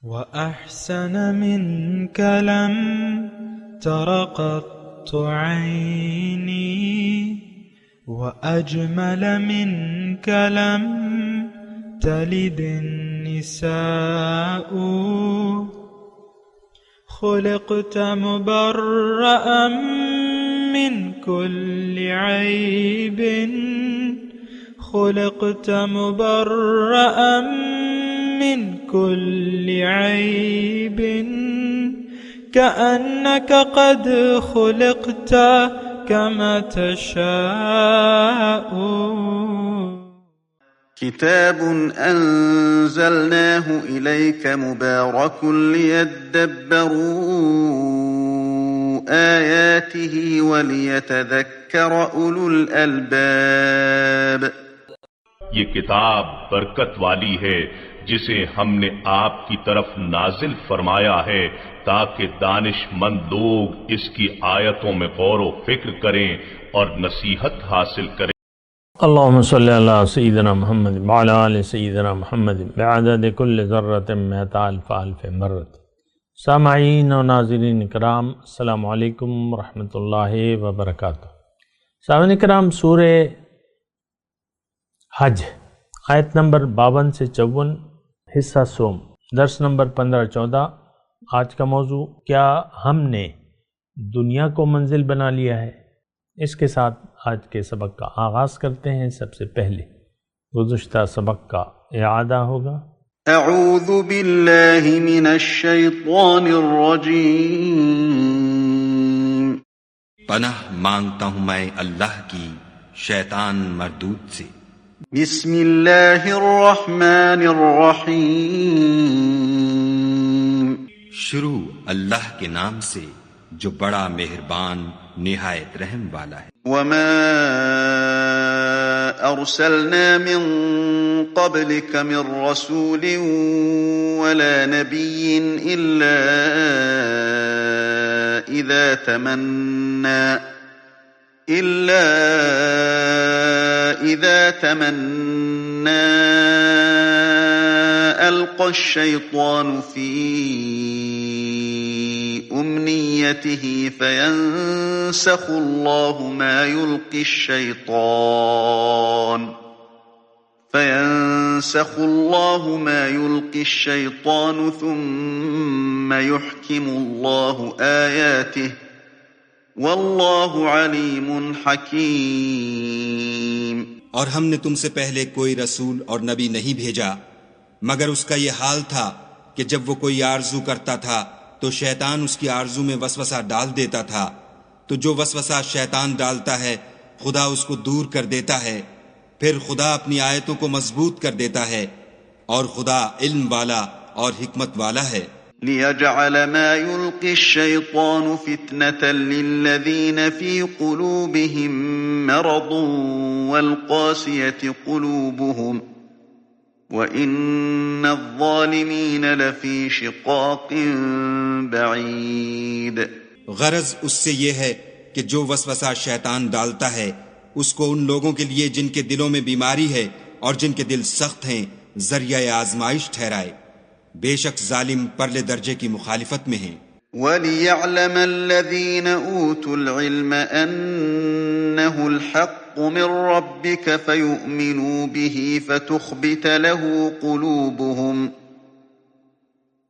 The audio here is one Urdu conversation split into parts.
وأحسن منك لم تر قط عيني وأجمل منك لم تلد النساء خلقت مبرأ من كل عيب خلقت مبرأ من كل عيب كأنك قد خلقت كما تشاء. كتاب أنزلناه إليك مبارك ليدبروا آياته وليتذكر أولو الألباب. یہ کتاب برکت والی ہے جسے ہم نے آپ کی طرف نازل فرمایا ہے تاکہ دانش مند لوگ اس کی آیتوں میں غور و فکر کریں اور نصیحت حاصل کریں. اللہم صلی علی سیدنا محمد وعلی آل سیدنا محمد بعدد کل ذرۃ مئۃ الف الف مرۃ. سامعین و ناظرین کرام، السلام علیکم ورحمۃ اللہ وبرکاتہ. سامعین کرام، سورہ حج آیت نمبر 52 سے 54، حصہ سوم، درس نمبر 15-14. آج کا موضوع، کیا ہم نے دنیا کو منزل بنا لیا ہے؟ اس کے ساتھ آج کے سبق کا آغاز کرتے ہیں. سب سے پہلے گزشتہ سبق کا اعادہ ہوگا. اعوذ باللہ من الشیطان الرجیم. پناہ مانگتا ہوں میں اللہ کی شیطان مردود سے. بسم اللہ الرحمن الرحیم. شروع اللہ کے نام سے جو بڑا مہربان نہایت رحم والا ہے. وما ارسلنا من قبلك من رسول ولا نبي الا اذا تمنى القى الشيطان في أمنيته فينسخ الله ما يلقي الشيطان ثم يحكم الله آياته والله عليم حكيم. اور ہم نے تم سے پہلے کوئی رسول اور نبی نہیں بھیجا مگر اس کا یہ حال تھا کہ جب وہ کوئی آرزو کرتا تھا تو شیطان اس کی آرزو میں وسوسہ ڈال دیتا تھا، تو جو وسوسہ شیطان ڈالتا ہے خدا اس کو دور کر دیتا ہے، پھر خدا اپنی آیتوں کو مضبوط کر دیتا ہے، اور خدا علم والا اور حکمت والا ہے. لِيَجْعَلَ مَا يُلْقِي الشَّيْطَانُ فِتْنَةً لِلَّذِينَ فِي قُلُوبِهِم مَّرَضٌ وَالْقَاسِيَةِ قُلُوبُهُمْ وَإِنَّ الظَّالِمِينَ لَفِي شِقَاقٍ بَعِيدٍ. غرض اس سے یہ ہے کہ جو وسوسہ شیطان ڈالتا ہے اس کو ان لوگوں کے لیے جن کے دلوں میں بیماری ہے اور جن کے دل سخت ہیں ذریعہ آزمائش ٹھہرائے. بے شک ظالم پرلے درجے کی مخالفت میں ہیں. وَلِيَعْلَمَ الَّذِينَ أُوتُوا الْعِلْمَ أَنَّهُ الْحَقُّ مِنْ رَبِّكَ فَيُؤْمِنُوا بِهِ فَتُخْبِتَ لَهُ قُلُوبُهُمْ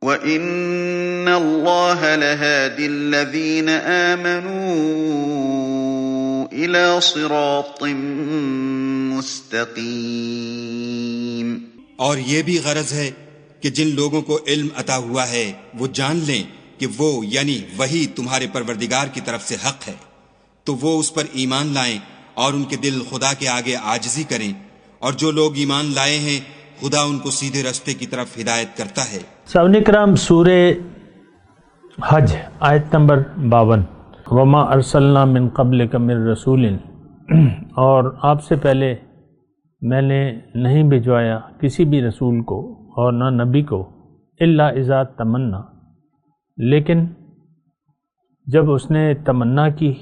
وَإِنَّ اللَّهَ لَهَادِ الَّذِينَ آمَنُوا إِلَى صِرَاطٍ مُسْتَقِيمٍ. اور یہ بھی غرض ہے کہ جن لوگوں کو علم عطا ہوا ہے وہ جان لیں کہ وہ یعنی وہی تمہارے پروردگار کی طرف سے حق ہے، تو وہ اس پر ایمان لائیں اور ان کے دل خدا کے آگے عاجزی کریں، اور جو لوگ ایمان لائے ہیں خدا ان کو سیدھے راستے کی طرف ہدایت کرتا ہے. سامعین کرام، سورہ حج آیت نمبر 52. وما ارسلنا من قبلک من رسول، اور آپ سے پہلے میں نے نہیں بھجوایا کسی بھی رسول کو اور نہ نبی کو الا اذا تمنا، لیکن جب اس نے تمنا کی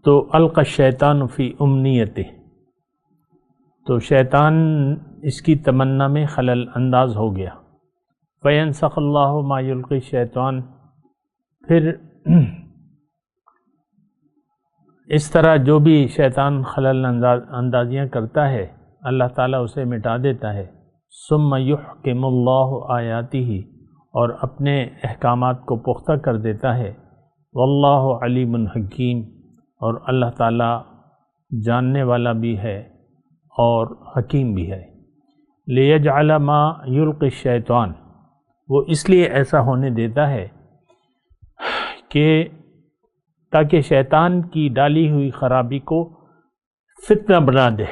تو القى الشیطان فی امنیتہ، تو شیطان اس کی تمنا میں خلل انداز ہو گیا. فینسخ اللہ ما یلقی الشیطان، پھر اس طرح جو بھی شیطان خلل اندازیاں کرتا ہے اللہ تعالیٰ اسے مٹا دیتا ہے۔ ثم یحکم اللہ آیاتہ، اور اپنے احکامات کو پختہ کر دیتا ہے۔ واللہ علیم حکیم، اور اللہ تعالیٰ جاننے والا بھی ہے اور حکیم بھی ہے۔ لیجعل ما یلقی الشیطان، وہ اس لیے ایسا ہونے دیتا ہے کہ تاکہ شیطان کی ڈالی ہوئی خرابی کو فتنہ بنا دے۔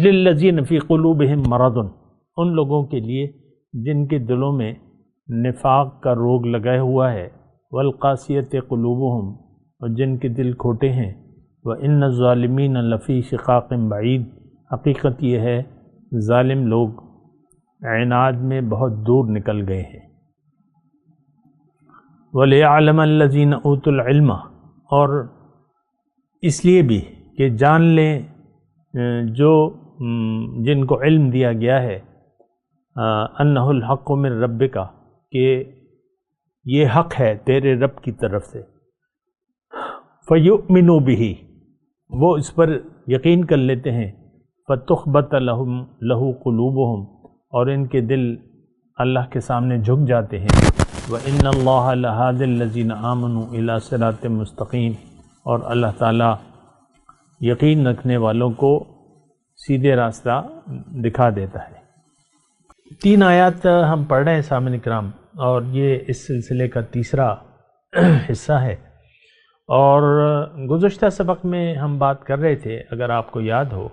للذین فی قلوبہم مرض، ان لوگوں کے لیے جن کے دلوں میں نفاق کا روگ لگا ہوا ہے، والقاسیۃ قلوبہم، اور جن کے دل کھوٹے ہیں، وان الظالمین لفی شقاق بعید، حقیقت یہ ہے ظالم لوگ عناد میں بہت دور نکل گئے ہیں۔ وَلِيَعْلَمَ الَّذِينَ أُوتُوا الْعِلْمَ، اور اس لیے بھی کہ جان لیں جو جن کو علم دیا گیا ہے، أَنَّهُ الْحَقُّ مِن رَبِّكَ، کہ یہ حق ہے تیرے رب کی طرف سے۔ فَيُؤْمِنُوا بِهِ، وہ اس پر یقین کر لیتے ہیں۔ فَتُخْبَتَ لَهُ قُلُوبُهُمْ، اور ان کے دل اللہ کے سامنے جھک جاتے ہیں۔ وَإِنَّ اللَّهَ لَهَادِ الَّذِينَ آمَنُوا إِلَىٰ صِرَاطٍ مُسْتَقِيمٍ، اور اللہ تعالیٰ یقین رکھنے والوں کو سیدھے راستہ دکھا دیتا ہے۔ 3 آیات ہم پڑھ رہے ہیں سامعین کرام، اور یہ اس سلسلے کا تیسرا حصہ ہے۔ اور گزشتہ سبق میں ہم بات کر رہے تھے، اگر آپ کو یاد ہو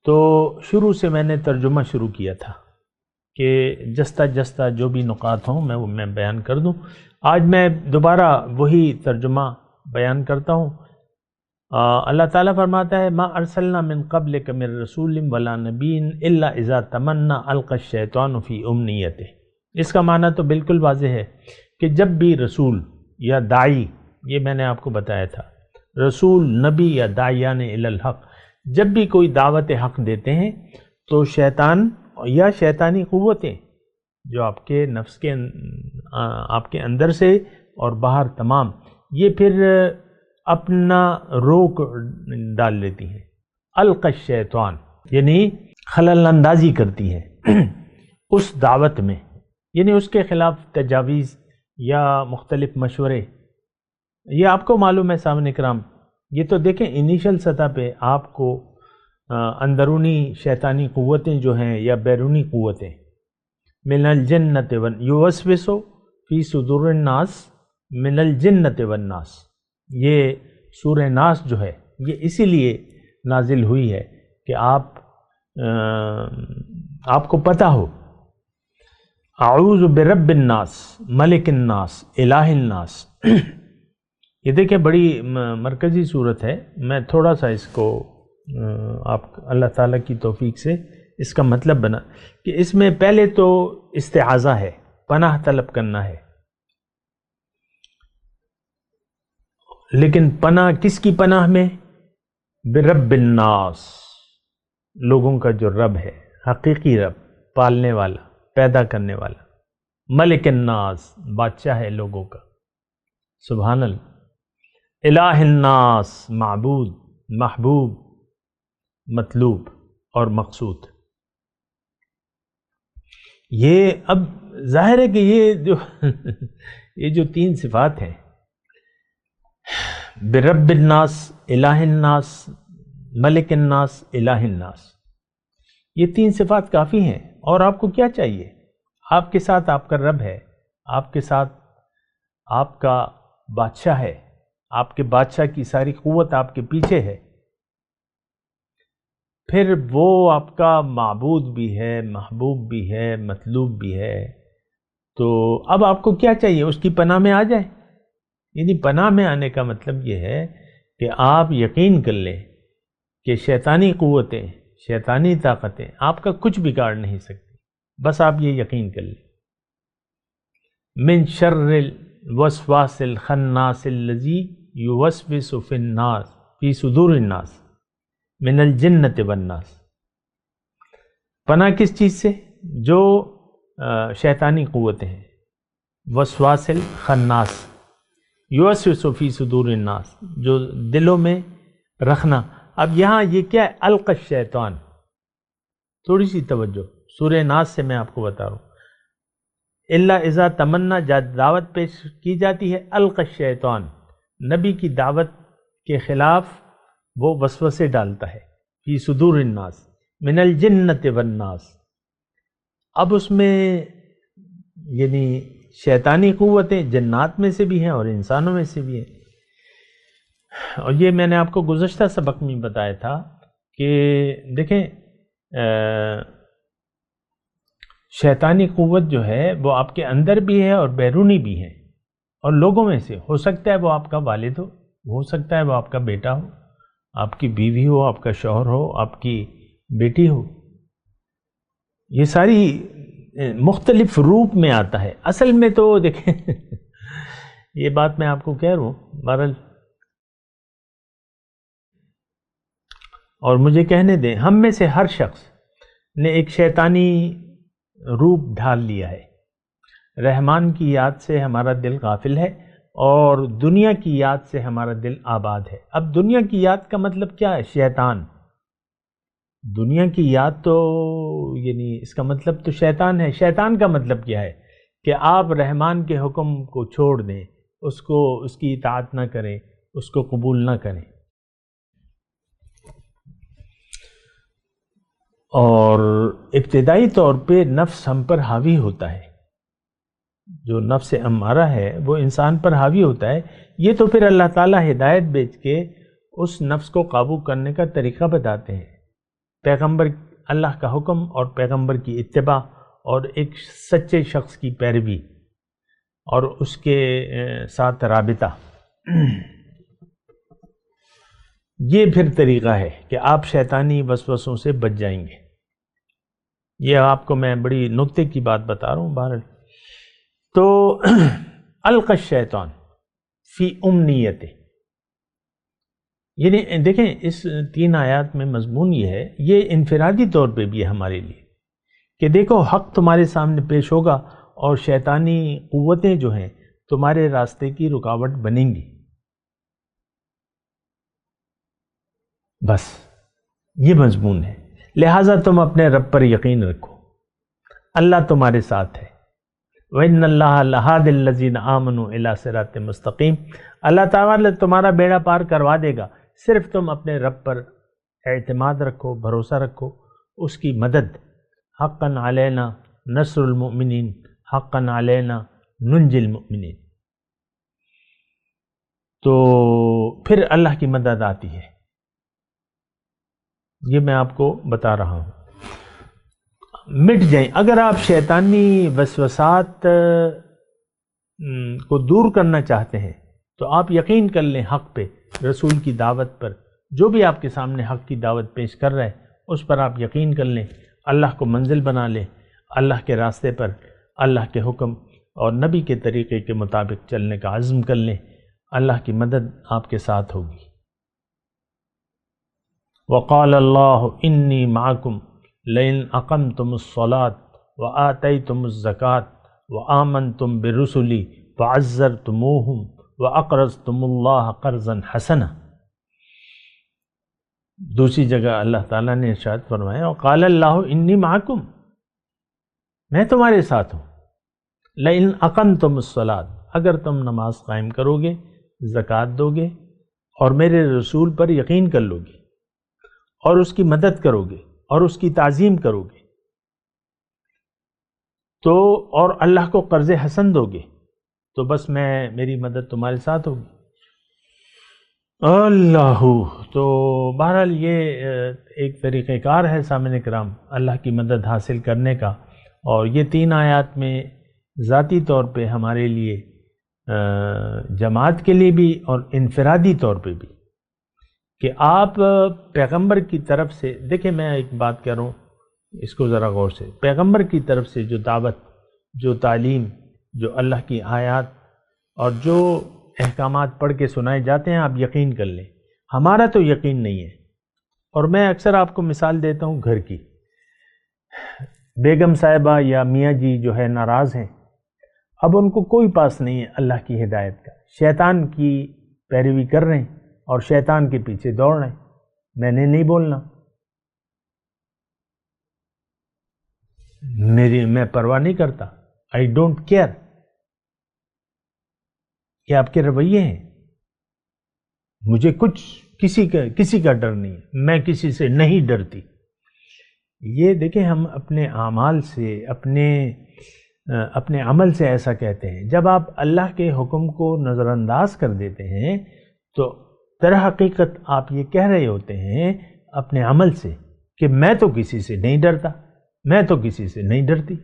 تو شروع سے میں نے ترجمہ شروع کیا تھا کہ جستہ جو بھی نکات ہوں میں بیان کر دوں۔ آج میں دوبارہ وہی ترجمہ بیان کرتا ہوں۔ اللہ تعالیٰ فرماتا ہے ما ارسلنا من قبلک من رسول ولا نبی الا اذا تمنى القى الشیطان فی امنیتہ۔ اس کا معنی تو بالکل واضح ہے کہ جب بھی رسول یا داعی، یہ میں نے آپ کو بتایا تھا، رسول، نبی یا داعیان الی الحق، جب بھی کوئی دعوت حق دیتے ہیں تو شیطان یا شیطانی قوتیں جو آپ کے نفس کے آپ کے اندر سے اور باہر تمام، یہ پھر اپنا روک ڈال لیتی ہیں۔ القی الشیطان یعنی خلل اندازی کرتی ہیں اس دعوت میں، یعنی اس کے خلاف تجاویز یا مختلف مشورے۔ یہ آپ کو معلوم ہے سامعین کرام، یہ تو دیکھیں انیشل سطح پہ آپ کو اندرونی شیطانی قوتیں جو ہیں یا بیرونی قوتیں، من الجنت یوسوس فی صدور الناس من الجنت والناس، یہ سورہ ناس جو ہے یہ اسی لیے نازل ہوئی ہے کہ آپ کو پتہ ہو اعوذ برب الناس ملک الناس الہ الناس۔ یہ دیکھیں بڑی مرکزی صورت ہے۔ میں تھوڑا سا اس کو آپ اللہ تعالیٰ کی توفیق سے اس کا مطلب بنا کہ اس میں پہلے تو استعاذہ ہے، پناہ طلب کرنا ہے، لیکن پناہ کس کی پناہ میں؟ برب الناس، لوگوں کا جو رب ہے، حقیقی رب، پالنے والا، پیدا کرنے والا، ملک الناس، بادشاہ ہے لوگوں کا، سبحان اللہ، الہ الناس، معبود، محبوب، مطلوب اور مقصود۔ یہ اب ظاہر ہے کہ یہ جو 3 صفات ہیں، برب الناس، الہ الناس، ملک الناس، الہ الناس، یہ 3 صفات کافی ہیں۔ اور آپ کو کیا چاہیے؟ آپ کے ساتھ آپ کا رب ہے، آپ کے ساتھ آپ کا بادشاہ ہے، آپ کے بادشاہ کی ساری قوت آپ کے پیچھے ہے، پھر وہ آپ کا معبود بھی ہے، محبوب بھی ہے، مطلوب بھی ہے۔ تو اب آپ کو کیا چاہیے؟ اس کی پناہ میں آ جائیں۔ یعنی پناہ میں آنے کا مطلب یہ ہے کہ آپ یقین کر لیں کہ شیطانی قوتیں، شیطانی طاقتیں آپ کا کچھ بگاڑ نہیں سکتی، بس آپ یہ یقین کر لیں۔ من شر الوسواس الخناس الذی یوسوس فی الناس فی صدور الناس من الجنت والناس۔ پناہ کس چیز سے؟ جو شیطانی قوتیں ہیں، وسواس خناس، یوسوس فی صدور الناس، جو دلوں میں رکھنا۔ اب یہاں یہ کیا ہے؟ القی الشیطان، تھوڑی سی توجہ، سورہ ناس سے میں آپ کو بتا رہا ہوں، الا اذا تمنا، دعوت پیش کی جاتی ہے، القی الشیطان، نبی کی دعوت کے خلاف وہ وسوسے ڈالتا ہے، فی صدور الناس من الجنۃ والناس۔ اب اس میں یعنی شیطانی قوتیں جنات میں سے بھی ہیں اور انسانوں میں سے بھی ہیں، اور یہ میں نے آپ کو گزشتہ سبق میں بتایا تھا کہ دیکھیں شیطانی قوت جو ہے وہ آپ کے اندر بھی ہے اور بیرونی بھی ہے، اور لوگوں میں سے ہو سکتا ہے وہ آپ کا والد ہو سکتا ہے وہ آپ کا بیٹا ہو، آپ کی بیوی ہو، آپ کا شوہر ہو، آپ کی بیٹی ہو، یہ ساری مختلف روپ میں آتا ہے۔ اصل میں تو دیکھیں یہ بات میں آپ کو کہہ رہا ہوں بہرحال، اور مجھے کہنے دیں، ہم میں سے ہر شخص نے ایک شیطانی روپ ڈھال لیا ہے۔ رحمان کی یاد سے ہمارا دل غافل ہے اور دنیا کی یاد سے ہمارا دل آباد ہے۔ اب دنیا کی یاد کا مطلب کیا ہے؟ شیطان۔ دنیا کی یاد تو یعنی اس کا مطلب تو شیطان ہے۔ شیطان کا مطلب کیا ہے؟ کہ آپ رحمان کے حکم کو چھوڑ دیں، اس کی اطاعت نہ کریں، اس کو قبول نہ کریں۔ اور ابتدائی طور پہ نفس ہم پر حاوی ہوتا ہے، جو نفس امارہ ہے وہ انسان پر حاوی ہوتا ہے۔ یہ تو پھر اللہ تعالیٰ ہدایت بھیج کے اس نفس کو قابو کرنے کا طریقہ بتاتے ہیں، پیغمبر، اللہ کا حکم اور پیغمبر کی اتباع اور ایک سچے شخص کی پیروی اور اس کے ساتھ رابطہ، یہ پھر طریقہ ہے کہ آپ شیطانی وسوسوں سے بچ جائیں گے۔ یہ آپ کو میں بڑی نکتے کی بات بتا رہا ہوں بہرحال۔ تو القی الشیطان فی امنیت، یعنی دیکھیں اس 3 آیات میں مضمون یہ ہے، یہ انفرادی طور پہ بھی ہے ہمارے لیے کہ دیکھو حق تمہارے سامنے پیش ہوگا اور شیطانی قوتیں جو ہیں تمہارے راستے کی رکاوٹ بنیں گی، بس یہ مضمون ہے۔ لہٰذا تم اپنے رب پر یقین رکھو، اللہ تمہارے ساتھ ہے۔ وَإِنَّ اللَّهَ لَهَادِ الَّذِينَ آمَنُوا إِلَىٰ صِرَاطٍ مُسْتَقِيمٍ، اللہ تعالیٰ تمہارا بیڑا پار کروا دے گا، صرف تم اپنے رب پر اعتماد رکھو، بھروسہ رکھو، اس کی مدد۔ حقاً علینا نصر المؤمنین، حقاً علینا ننجی المؤمنین، تو پھر اللہ کی مدد آتی ہے۔ یہ میں آپ کو بتا رہا ہوں، مٹ جائیں۔ اگر آپ شیطانی وسوسات کو دور کرنا چاہتے ہیں تو آپ یقین کر لیں حق پہ، رسول کی دعوت پر، جو بھی آپ کے سامنے حق کی دعوت پیش کر رہا ہے اس پر آپ یقین کر لیں، اللہ کو منزل بنا لیں، اللہ کے راستے پر اللہ کے حکم اور نبی کے طریقے کے مطابق چلنے کا عزم کر لیں، اللہ کی مدد آپ کے ساتھ ہوگی۔ وقال اللہ انی معکم لئن اقمتم الصلاة وآتیتم الزکاة وآمنتم برسلی وعزرتموہم وَأَقْرَضْتُمُ اللَّهَ قَرْضًا حَسَنًا۔ دوسری جگہ اللہ تعالیٰ نے ارشاد فرمایا وَقَالَ اللَّهُ إِنِّي مَعَكُمْ، میں تمہارے ساتھ ہوں۔ لَإِنْ أَقَمْتُمُ الصَّلَاةَ، اگر تم نماز قائم کرو گے، زکوٰۃ دو گے اور میرے رسول پر یقین کر لو گے اور اس کی مدد کرو گے اور اس کی تعظیم کرو گے تو، اور اللہ کو قرض حسن دو گے تو بس میری مدد تمہارے ساتھ ہوگی۔ اللہ، تو بہرحال یہ ایک طریقہ کار ہے سامعین کرام اللہ کی مدد حاصل کرنے کا، اور یہ 3 آیات میں ذاتی طور پہ ہمارے لیے، جماعت کے لیے بھی اور انفرادی طور پہ بھی، کہ آپ پیغمبر کی طرف سے، دیکھیں میں ایک بات کہہ رہا ہوں اس کو ذرا غور سے، پیغمبر کی طرف سے جو دعوت، جو تعلیم، جو اللہ کی آیات اور جو احکامات پڑھ کے سنائے جاتے ہیں، آپ یقین کر لیں، ہمارا تو یقین نہیں ہے۔ اور میں اکثر آپ کو مثال دیتا ہوں گھر کی، بیگم صاحبہ یا میاں جی جو ہے ناراض ہیں، اب ان کو کوئی پاس نہیں ہے اللہ کی ہدایت کا، شیطان کی پیروی کر رہے ہیں اور شیطان کے پیچھے دوڑ رہے ہیں. میں نے نہیں بولنا، میں پرواہ نہیں کرتا. I don't care. یہ آپ کے رویے ہیں. مجھے کسی کا ڈر نہیں ہے، میں کسی سے نہیں ڈرتی. یہ دیکھیں، ہم اپنے اعمال سے اپنے عمل سے ایسا کہتے ہیں. جب آپ اللہ کے حکم کو نظر انداز کر دیتے ہیں تو در حقیقت آپ یہ کہہ رہے ہوتے ہیں اپنے عمل سے کہ میں تو کسی سے نہیں ڈرتا، میں تو کسی سے نہیں ڈرتی،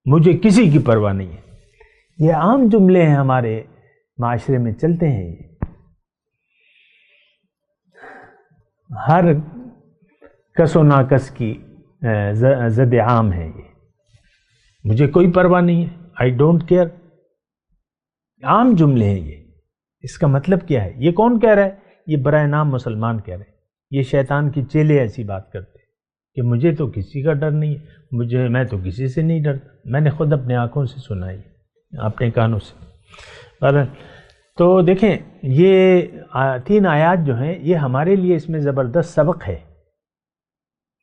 مجھے کسی کی پرواہ نہیں ہے. یہ عام جملے ہیں، ہمارے معاشرے میں چلتے ہیں. ہر کس و ناکس کی زد عام ہے. یہ مجھے کوئی پرواہ نہیں ہے، آئی ڈونٹ کیئر. عام جملے ہیں یہ. اس کا مطلب کیا ہے؟ یہ کون کہہ رہا ہے؟ یہ برائے نام مسلمان کہہ رہے ہیں. یہ شیطان کی چیلے ایسی بات کرتے ہیں کہ مجھے تو کسی کا ڈر نہیں ہے، میں تو کسی سے نہیں ڈرتا. میں نے خود اپنے آنکھوں سے سنا ہے، اپنے کانوں سے. تو دیکھیں، یہ 3 آیات جو ہیں یہ ہمارے لیے اس میں زبردست سبق ہے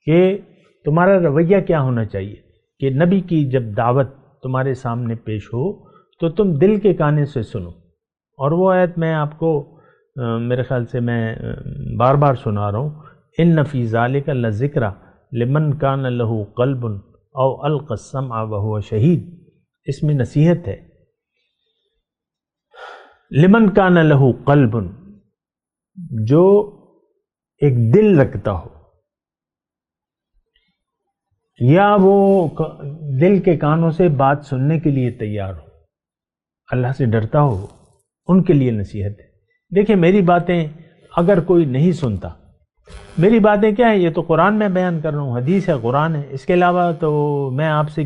کہ تمہارا رویہ کیا ہونا چاہیے. کہ نبی کی جب دعوت تمہارے سامنے پیش ہو تو تم دل کے کانے سے سنو. اور وہ آیت میں آپ کو میرے خیال سے میں بار بار سنا رہا ہوں، ان فی ذالک لذکر لمن کان لہ قلب او القی السمع وہو شہید. اس میں نصیحت ہے. لمن کان لہ قلب، جو ایک دل رکھتا ہو یا وہ دل کے کانوں سے بات سننے کے لیے تیار ہو، اللہ سے ڈرتا ہو، ان کے لیے نصیحت ہے. دیکھیں، میری باتیں اگر کوئی نہیں سنتا، میری باتیں کیا ہیں؟ یہ تو قرآن میں بیان کر رہا ہوں، حدیث ہے، قرآن ہے. اس کے علاوہ تو میں آپ سے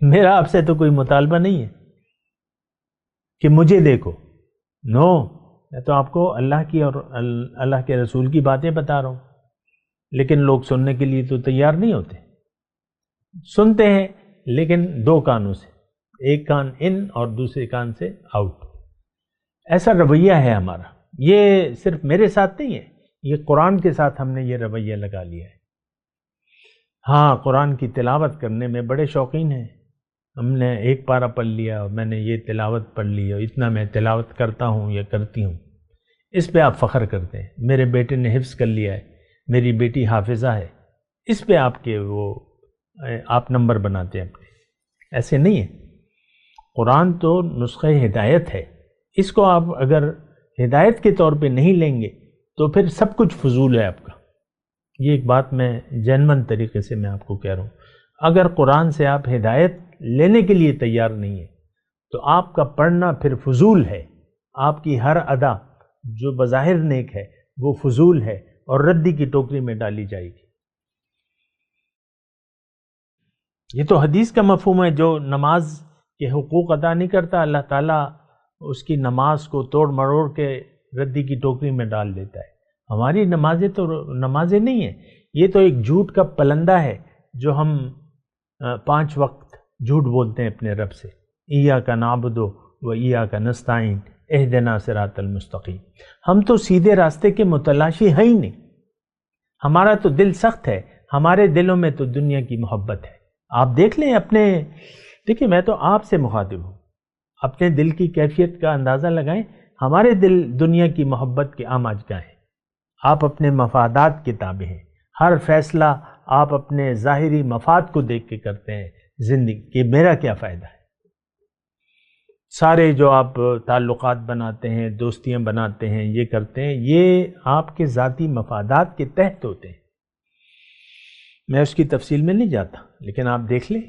میرا آپ سے تو کوئی مطالبہ نہیں ہے کہ مجھے دیکھو. نو، میں تو آپ کو اللہ کی اور اللہ کے رسول کی باتیں بتا رہا ہوں. لیکن لوگ سننے کے لیے تو تیار نہیں ہوتے. سنتے ہیں لیکن 2 کانوں سے، ایک کان ان اور دوسرے کان سے آؤٹ. ایسا رویہ ہے ہمارا. یہ صرف میرے ساتھ نہیں ہے، یہ قرآن کے ساتھ ہم نے یہ رویہ لگا لیا ہے. ہاں، قرآن کی تلاوت کرنے میں بڑے شوقین ہیں. ہم نے ایک پارہ پڑھ لیا اور میں نے یہ تلاوت پڑھ لی اور اتنا میں تلاوت کرتا ہوں یا کرتی ہوں. اس پہ آپ فخر کرتے ہیں. میرے بیٹے نے حفظ کر لیا ہے، میری بیٹی حافظہ ہے. اس پہ آپ نمبر بناتے ہیں اپنے. ایسے نہیں ہے. قرآن تو نسخہ ہدایت ہے. اس کو آپ اگر ہدایت کے طور پہ نہیں لیں گے تو پھر سب کچھ فضول ہے آپ کا. یہ ایک بات میں جینون طریقے سے میں آپ کو کہہ رہا ہوں. اگر قرآن سے آپ ہدایت لینے کے لیے تیار نہیں ہیں تو آپ کا پڑھنا پھر فضول ہے. آپ کی ہر ادا جو بظاہر نیک ہے وہ فضول ہے اور ردی کی ٹوکری میں ڈالی جائے گی. یہ تو حدیث کا مفہوم ہے. جو نماز کے حقوق ادا نہیں کرتا، اللہ تعالیٰ اس کی نماز کو توڑ مروڑ کے ردی کی ٹوکری میں ڈال دیتا ہے. ہماری نمازیں تو نمازیں نہیں ہیں. یہ تو ایک جھوٹ کا پلندہ ہے جو ہم 5 وقت جھوٹ بولتے ہیں اپنے رب سے. ایاک نعبد و ایاک نستعین اہدنا صراط المستقیم. ہم تو سیدھے راستے کے متلاشی ہیں ہی نہیں. ہمارا تو دل سخت ہے. ہمارے دلوں میں تو دنیا کی محبت ہے. آپ دیکھ لیں دیکھیں، میں تو آپ سے مخاطب ہوں. اپنے دل کی کیفیت کا اندازہ لگائیں. ہمارے دل دنیا کی محبت کے آماج کا ہیں. آپ اپنے مفادات کے تابع ہیں. ہر فیصلہ آپ اپنے ظاہری مفاد کو دیکھ کے کرتے ہیں زندگی کہ میرا کیا فائدہ ہے. سارے جو آپ تعلقات بناتے ہیں، دوستیاں بناتے ہیں، یہ کرتے ہیں، یہ آپ کے ذاتی مفادات کے تحت ہوتے ہیں. میں اس کی تفصیل میں نہیں جاتا، لیکن آپ دیکھ لیں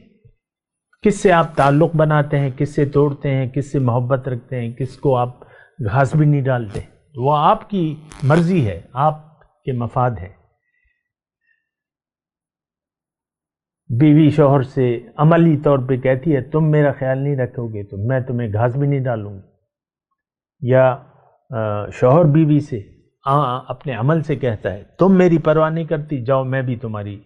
کس سے آپ تعلق بناتے ہیں، کس سے توڑتے ہیں، کس سے محبت رکھتے ہیں، کس کو آپ گھاس بھی نہیں ڈالتے. وہ آپ کی مرضی ہے، آپ کے مفاد ہے. بیوی شوہر سے عملی طور پہ کہتی ہے تم میرا خیال نہیں رکھو گے تو میں تمہیں گھاس بھی نہیں ڈالوں گی. یا شوہر بیوی سے اپنے عمل سے کہتا ہے تم میری پرواہ نہیں کرتی، جاؤ میں بھی تمہاری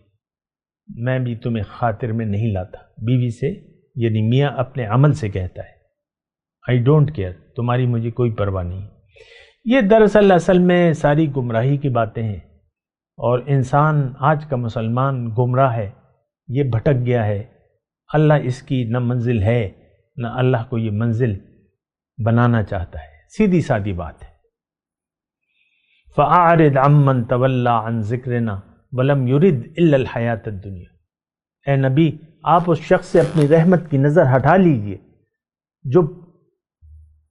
میں بھی تمہیں خاطر میں نہیں لاتا. بیوی سے یعنی میاں اپنے عمل سے کہتا ہے آئی ڈونٹ کیئر، تمہاری مجھے کوئی پرواہ نہیں. یہ دراصل اصل میں ساری گمراہی کی باتیں ہیں، اور انسان آج کا مسلمان گمراہ ہے، یہ بھٹک گیا ہے. اللہ اس کی نہ منزل ہے نہ اللہ کو یہ منزل بنانا چاہتا ہے. سیدھی سادی بات ہے. فَأَعْرِضْ عَمَّنْ تَوَلَّى عَنْ ذِكْرِنَا وَلَمْ يُرِدْ إِلَّا الْحَيَاةَ الدُّنْيَا. اے نبی، آپ اس شخص سے اپنی رحمت کی نظر ہٹا لیجئے جو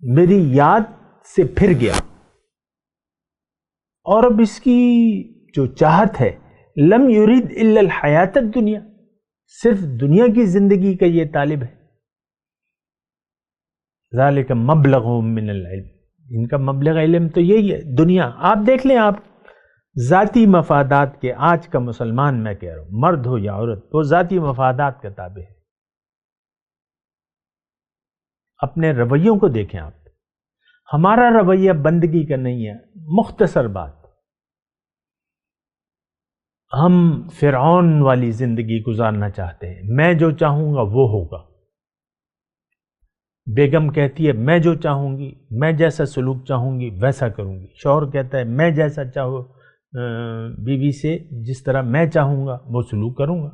میری یاد سے پھر گیا، اور اب اس کی جو چاہت ہے لم یرید الا الحیات الدنیا، صرف دنیا کی زندگی کا یہ طالب ہے. ذالک مبلغہم من العلم، ان کا مبلغ علم تو یہی ہے دنیا. آپ دیکھ لیں، آپ ذاتی مفادات کے، آج کا مسلمان میں کہہ رہا ہوں، مرد ہو یا عورت، وہ ذاتی مفادات کا تابع ہے. اپنے رویوں کو دیکھیں آپ. ہمارا رویہ بندگی کا نہیں ہے. مختصر بات، ہم فرعون والی زندگی گزارنا چاہتے ہیں. میں جو چاہوں گا وہ ہوگا. بیگم کہتی ہے میں جو چاہوں گی، میں جیسا سلوک چاہوں گی ویسا کروں گی. شوہر کہتا ہے میں جیسا چاہوں بیوی سے جس طرح میں چاہوں گا وہ سلوک کروں گا.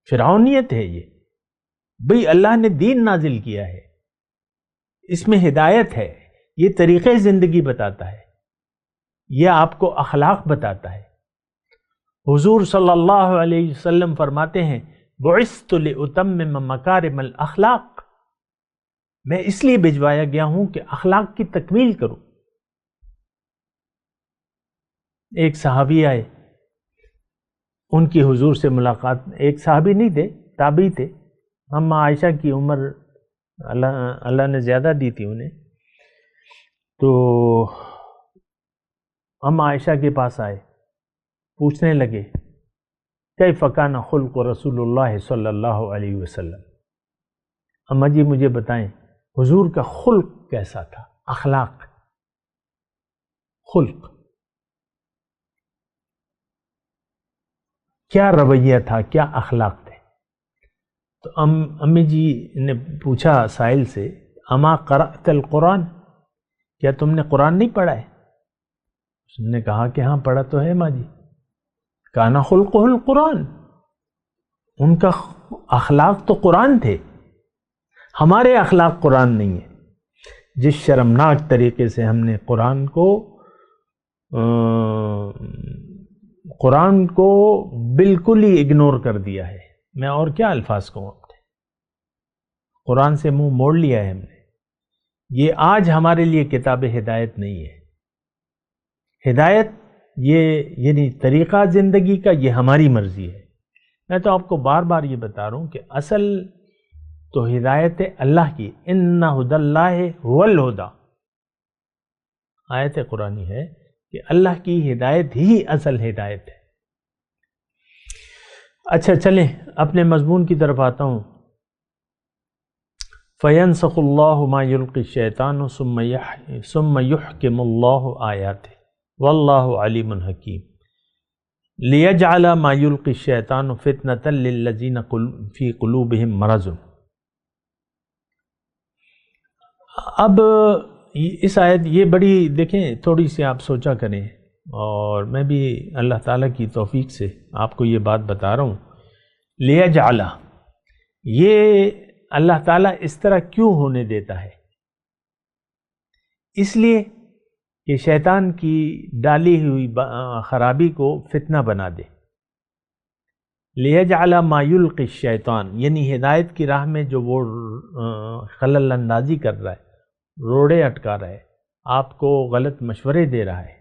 فرعونیت ہے یہ. بھئی اللہ نے دین نازل کیا ہے، اس میں ہدایت ہے، یہ طریقے زندگی بتاتا ہے، یہ آپ کو اخلاق بتاتا ہے. حضور صلی اللہ علیہ وسلم فرماتے ہیں بعثت لأتمم مکارم الاخلاق، میں اس لیے بھجوایا گیا ہوں کہ اخلاق کی تکمیل کروں. ایک صحابی آئے، ان کی حضور سے ملاقات، ایک صحابی نہیں تھے، تابعی تھے. ہم عائشہ کی عمر اللہ نے زیادہ دی تھی انہیں، تو ہم عائشہ کے پاس آئے، پوچھنے لگے کیف کان خلق رسول اللہ صلی اللہ علیہ وسلم. اما جی مجھے بتائیں حضور کا خلق کیسا تھا، اخلاق، خلق کیا رویہ تھا، کیا اخلاق تھے. تو امی جی نے پوچھا سائل سے اما قرأت القرآن، کیا تم نے قرآن نہیں پڑھا ہے؟ اس نے کہا کہ ہاں پڑھا تو ہے ماں جی. کانا خلقہ القرآن، ان کا اخلاق تو قرآن تھے. ہمارے اخلاق قرآن نہیں ہے. جس شرمناک طریقے سے ہم نے قرآن کو بالکل ہی اگنور کر دیا ہے. میں اور کیا الفاظ کہوں اپنے. قرآن سے منہ موڑ لیا ہے ہم نے. یہ آج ہمارے لیے کتاب ہدایت نہیں ہے. ہدایت یہ یعنی طریقہ زندگی کا یہ ہماری مرضی ہے. میں تو آپ کو بار بار یہ بتا رہا ہوں کہ اصل تو ہدایت اللہ کی، ان ھدی اللہ ھو الھدی، آیت قرآنی ہے کہ اللہ کی ہدایت ہی اصل ہدایت ہے. اچھا چلیں اپنے مضمون کی طرف آتا ہوں. فَيَنْسَخُ اللَّهُ مَا يُلْقِي الشَّيْطَانُ ثُمَّ يُحْكِمُ اللَّهُ آيَاتِهِ وَاللَّهُ عَلِيمٌ حَكِيمٌ لِيَجْعَلَ مَا يُلْقِي الشَّيْطَانُ فِتْنَةً لِلَّذِينَ فِي قُلُوبِهِمْ مَرَضٌ. اب اس آیت یہ بڑی دیکھیں تھوڑی سی آپ سوچا کریں، اور میں بھی اللہ تعالیٰ کی توفیق سے آپ کو یہ بات بتا رہا ہوں. لِيَجْعَلَ، یہ اللہ تعالیٰ اس طرح کیوں ہونے دیتا ہے؟ اس لیے کہ شیطان کی ڈالی ہوئی خرابی کو فتنہ بنا دے. لِيَجْعَلَ مَا يُلْقِي الشَّيْطَانُ، یعنی ہدایت کی راہ میں جو وہ خلل اندازی کر رہا ہے، روڑے اٹکا رہا ہے، آپ کو غلط مشورے دے رہا ہے،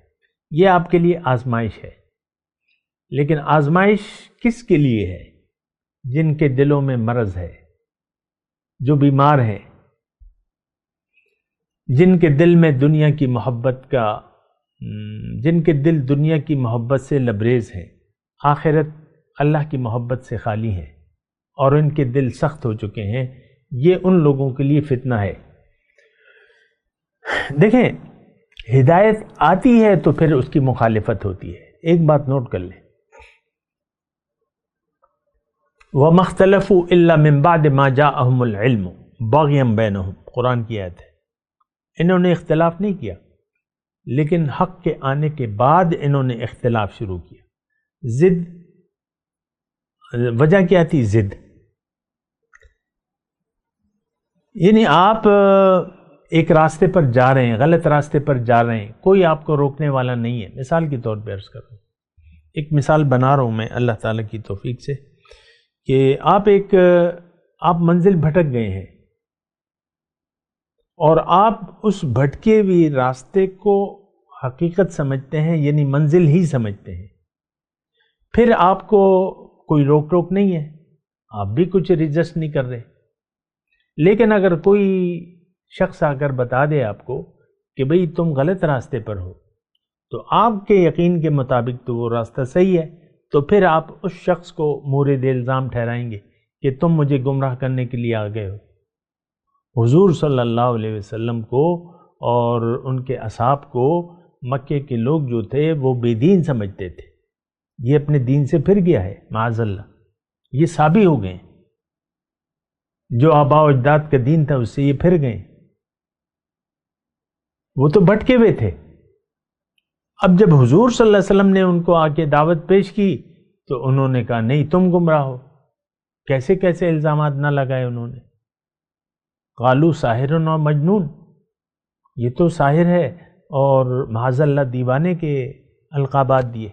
یہ آپ کے لیے آزمائش ہے. لیکن آزمائش کس کے لیے ہے؟ جن کے دلوں میں مرض ہے، جو بیمار ہیں، جن کے دل میں دنیا کی محبت کا، جن کے دل دنیا کی محبت سے لبریز ہیں، آخرت اللہ کی محبت سے خالی ہیں، اور ان کے دل سخت ہو چکے ہیں. یہ ان لوگوں کے لیے فتنہ ہے. دیکھیں ہدایت آتی ہے تو پھر اس کی مخالفت ہوتی ہے. ایک بات نوٹ کر لیں، وَمَا اخْتَلَفُوا إِلَّا مِن بَعْدِ مَا جَاءَهُمُ الْعِلْمُ بَغْيًا بَيْنَهُمْ، قرآن کی آیت ہے۔ انہوں نے اختلاف نہیں کیا، لیکن حق کے آنے کے بعد انہوں نے اختلاف شروع کیا۔ ضد، وجہ کیا تھی؟ ضد، یعنی آپ ایک راستے پر جا رہے ہیں، غلط راستے پر جا رہے ہیں، کوئی آپ کو روکنے والا نہیں ہے۔ مثال کے طور پہ عرض کروں، ایک مثال بنا رہا ہوں میں اللہ تعالیٰ کی توفیق سے، کہ آپ منزل بھٹک گئے ہیں اور آپ اس بھٹکے ہوئے راستے کو حقیقت سمجھتے ہیں، یعنی منزل ہی سمجھتے ہیں، پھر آپ کو کوئی روک ٹوک نہیں ہے، آپ بھی کچھ ریجسٹ نہیں کر رہے۔ لیکن اگر کوئی شخص آ کر بتا دے آپ کو کہ بھئی تم غلط راستے پر ہو، تو آپ کے یقین کے مطابق تو وہ راستہ صحیح ہے، تو پھر آپ اس شخص کو مورد الزام ٹھہرائیں گے کہ تم مجھے گمراہ کرنے کے لیے آ گئے ہو۔ حضور صلی اللہ علیہ وسلم کو اور ان کے اصحاب کو مکے کے لوگ جو تھے وہ بے دین سمجھتے تھے، یہ اپنے دین سے پھر گیا ہے معاذ اللہ، یہ سابی ہو گئے، جو آباء و اجداد کا دین تھا اس سے یہ پھر گئے، وہ تو بھٹکے ہوئے تھے۔ اب جب حضور صلی اللہ علیہ وسلم نے ان کو آ کے دعوت پیش کی تو انہوں نے کہا نہیں تم گمراہ ہو۔ کیسے کیسے الزامات نہ لگائے انہوں نے، قالو ساحر و مجنون، یہ تو ساحر ہے، اور معاذ اللہ دیوانے کے القابات دیے،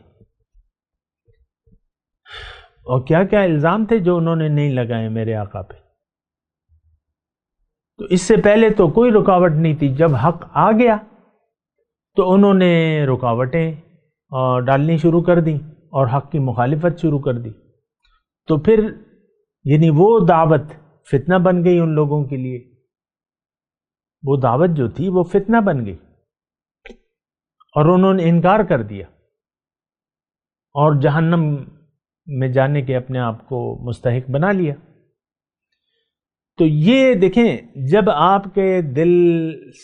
اور کیا کیا الزام تھے جو انہوں نے نہیں لگائے میرے آقا پہ۔ تو اس سے پہلے تو کوئی رکاوٹ نہیں تھی، جب حق آ گیا تو انہوں نے رکاوٹیں ڈالنی شروع کر دیں اور حق کی مخالفت شروع کر دی، تو پھر یعنی وہ دعوت فتنہ بن گئی ان لوگوں کے لیے، وہ دعوت جو تھی وہ فتنہ بن گئی، اور انہوں نے انکار کر دیا اور جہنم میں جانے کے اپنے آپ کو مستحق بنا لیا۔ تو یہ دیکھیں، جب آپ کے دل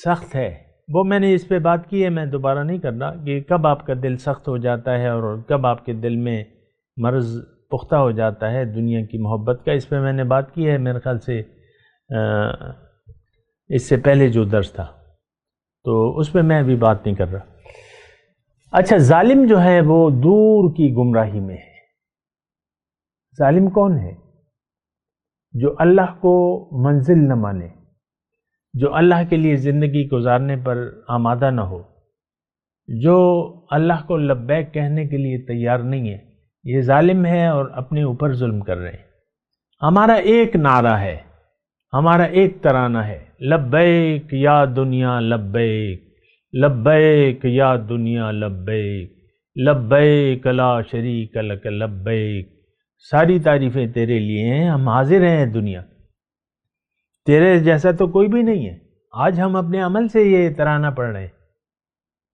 سخت ہے، وہ میں نے اس پہ بات کی ہے، میں دوبارہ نہیں کر رہا کہ کب آپ کا دل سخت ہو جاتا ہے اور کب آپ کے دل میں مرض پختہ ہو جاتا ہے دنیا کی محبت کا، اس پہ میں نے بات کی ہے میرے خیال سے اس سے پہلے جو درس تھا، تو اس پہ میں ابھی بات نہیں کر رہا۔ اچھا، ظالم جو ہے وہ دور کی گمراہی میں ہے۔ ظالم کون ہے؟ جو اللہ کو منزل نہ مانے، جو اللہ کے لیے زندگی گزارنے پر آمادہ نہ ہو، جو اللہ کو لبیک کہنے کے لیے تیار نہیں ہے، یہ ظالم ہے اور اپنے اوپر ظلم کر رہے ہیں۔ ہمارا ایک نعرہ ہے، ہمارا ایک ترانہ ہے، لبیک یا دنیا لبیک، لبیک یا دنیا لبیک، لبیک لا شریک لک لبیک، ساری تعریفیں تیرے لیے ہیں، ہم حاضر ہیں دنیا، تیرے جیسا تو کوئی بھی نہیں ہے۔ آج ہم اپنے عمل سے یہ ترانہ پڑھ رہے ہیں،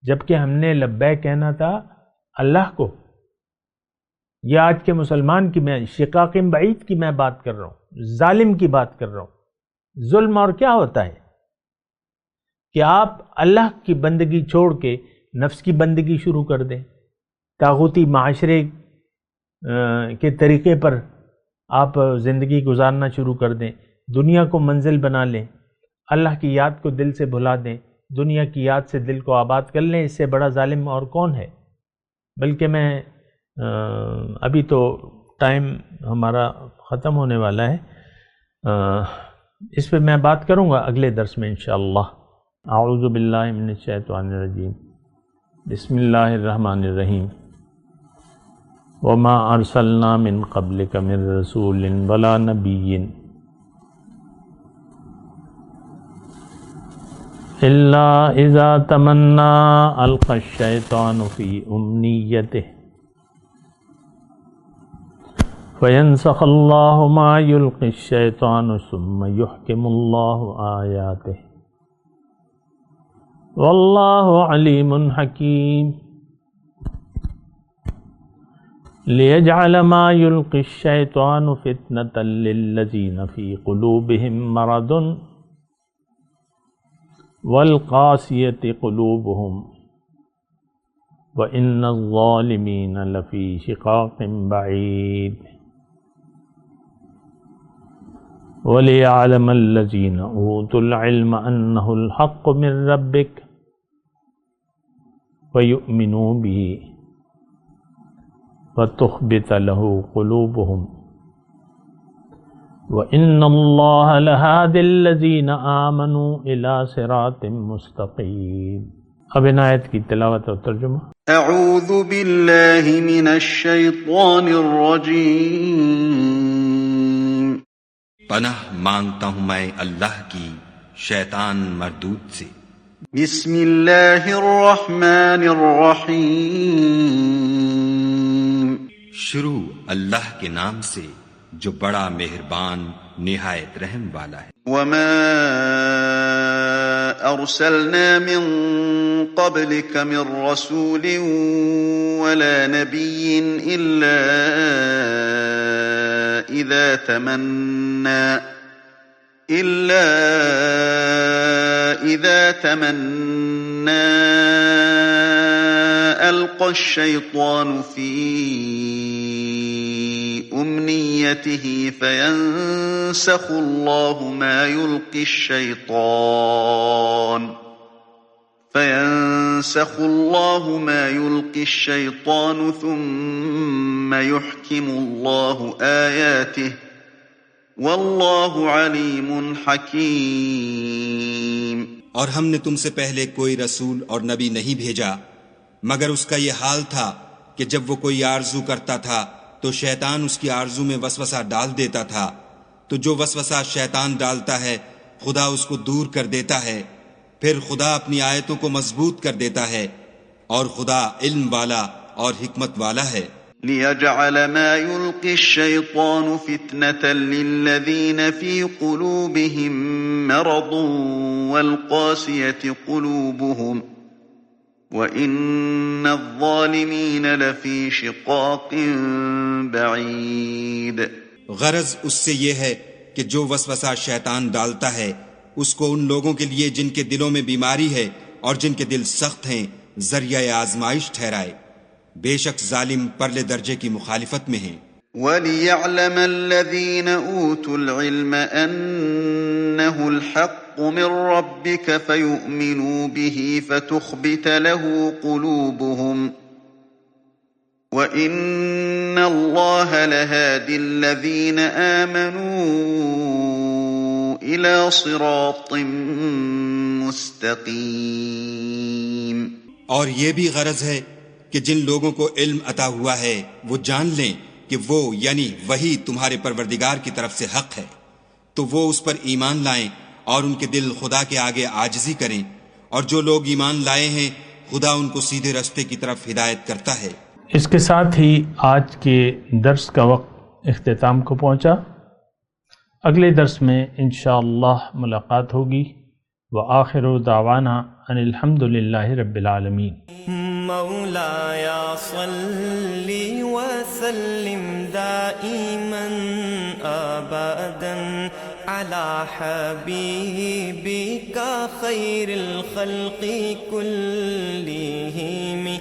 جبکہ ہم نے لبیک کہنا تھا اللہ کو۔ یہ آج کے مسلمان کی، میں شقاق بعید کی میں بات کر رہا ہوں، ظالم کی بات کر رہا ہوں۔ ظلم اور کیا ہوتا ہے کہ آپ اللہ کی بندگی چھوڑ کے نفس کی بندگی شروع کر دیں، طاغوتی معاشرے کے طریقے پر آپ زندگی گزارنا شروع کر دیں، دنیا کو منزل بنا لیں، اللہ کی یاد کو دل سے بھلا دیں، دنیا کی یاد سے دل کو آباد کر لیں، اس سے بڑا ظالم اور کون ہے؟ بلکہ میں ابھی تو ٹائم ہمارا ختم ہونے والا ہے، اس پہ میں بات کروں گا اگلے درس میں انشاءاللہ۔ اعوذ باللہ من الشیطان الرجیم، بسم اللہ الرحمن الرحیم۔ وما ارسلنا من قبلک من رسول ولا نبی الا اذا تمنى القى الشیطان فی امنیتہ فینسخ اللہ ما یلقی الشیطان ثم یحکم اللہ آیاتہ واللہ علیم حکیم لیجعل ما یلقی الشیطان فتنة للذین فی قلوبہم مرض والقاسیۃ قلوبہم وَإِنَّ الظَّالِمِينَ لَفِي شِقَاقٍ بَعِيدٍ۔ وَلِيَعْلَمَ الَّذِينَ أُوتُوا الْعِلْمَ أَنَّهُ الْحَقُّ مِنْ رَبِّكَ وَيُؤْمِنُوا بِهِ وَتُخْبِتَ لَهُ قُلُوبُهُمْ وَإِنَّ اللَّهَ لَهَادِ الَّذِينَ آمَنُوا إِلَى صِرَاطٍ مُسْتَقِيمٍ۔ اب ان آیت کی تلاوت اور ترجمہ۔ اعوذ باللہ من الشیطان الرجیم۔ پناہ مانگتا ہوں میں اللہ کی شیطان مردود سے۔ بسم اللہ الرحمن الرحیم۔ شروع اللہ کے نام سے جو بڑا مہربان نہایت رحم والا ہے۔ وما ارسلنا من قبلك من رسول ولا نبي الا اذا تمنى القى الشيطان في امنيته فينسخ الله ما يلقي الشيطان ثم يحكم الله آياته واللہ علیم حکیم۔ اور ہم نے تم سے پہلے کوئی رسول اور نبی نہیں بھیجا مگر اس کا یہ حال تھا کہ جب وہ کوئی آرزو کرتا تھا تو شیطان اس کی آرزو میں وسوسہ ڈال دیتا تھا، تو جو وسوسہ شیطان ڈالتا ہے خدا اس کو دور کر دیتا ہے، پھر خدا اپنی آیتوں کو مضبوط کر دیتا ہے، اور خدا علم والا اور حکمت والا ہے۔ لِيَجْعَلَ مَا يُلْقِي الشَّيْطَانُ فِتْنَةً لِلَّذِينَ فِي قُلُوبِهِم مَّرَضٌ وَالْقَاسِيَةِ قُلُوبُهُمْ وَإِنَّ الظَّالِمِينَ لَفِي شِقَاقٍ بَعِيدٍ۔ غرض اس سے یہ ہے کہ جو وسوسہ شیطان ڈالتا ہے اس کو ان لوگوں کے لیے جن کے دلوں میں بیماری ہے اور جن کے دل سخت ہیں ذریعہ آزمائش ٹھہرائے، بے شک ظالم پرلے درجے کی مخالفت میں ہیں۔ وَلِيَعْلَمَ الَّذِينَ أُوتُوا الْعِلْمَ أَنَّهُ الْحَقُّ مِنْ رَبِّكَ فَيُؤْمِنُوا بِهِ فَتُخْبِتَ لَهُ قُلُوبُهُمْ وَإِنَّ اللَّهَ لَهَادِ الَّذِينَ آمَنُوا إِلَى صِرَاطٍ مُسْتَقِيمٍ۔ اور یہ بھی غرض ہے کہ جن لوگوں کو علم عطا ہوا ہے وہ جان لیں کہ وہ یعنی وہی تمہارے پروردگار کی طرف سے حق ہے، تو وہ اس پر ایمان لائیں اور ان کے دل خدا کے آگے عاجزی کریں، اور جو لوگ ایمان لائے ہیں خدا ان کو سیدھے راستے کی طرف ہدایت کرتا ہے۔ اس کے ساتھ ہی آج کے درس کا وقت اختتام کو پہنچا۔ اگلے درس میں انشاءاللہ ملاقات ہوگی۔ وآخر دعوانا ان الحمد للہ رب العالمین۔ مولایا صلی وسلم دائما ابدا علی حبیبک خیر الخلق کلہم۔